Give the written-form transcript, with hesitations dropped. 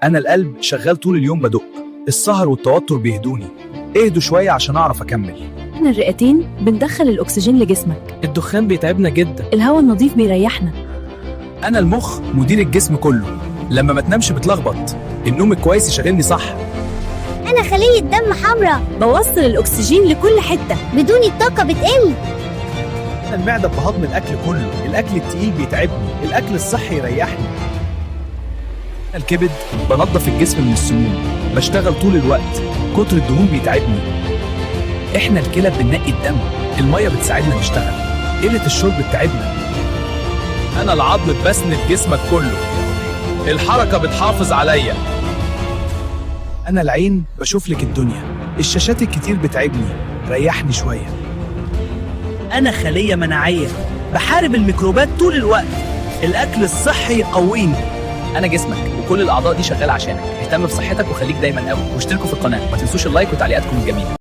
أنا القلب شغال طول اليوم بدق، السهر والتوتر بيهدوني. اهدوا شوية عشان أعرف أكمل. احنا الرئتين بندخل الأكسجين لجسمك، الدخان بيتعبنا جدا. الهواء النظيف بيريحنا. أنا المخ مدير الجسم كله، لما ما تنامش بتلخبط، النوم الكويس يشغلني صح. أنا خلية دم حمراء، بوصل الأكسجين لكل حتة. بدون الطاقة بتقل. أنا المعدة بهضم الأكل كله، الأكل التقيل بيتعبني، الأكل الصحي يريحني. أنا الكبد بنظف الجسم من السموم، بشتغل طول الوقت، كتر الدهون بيتعبني. إحنا الكلى بننقي الدم، المية بتساعدنا نشتغل، قلة الشرب بتتعبنا. أنا العظم بسند جسمك كله، الحركة بتحافظ عليا. أنا العين بشوف لك الدنيا، الشاشات الكتير بتعبني، ريحني شوية. أنا خلية مناعية، بحارب الميكروبات طول الوقت، الأكل الصحي يقويني. انا جسمك وكل الاعضاء دي شغاله عشانك. اهتم بصحتك وخليك دايما قوي، واشتركوا في القناه، ما تنسوش اللايك وتعليقاتكم الجميله.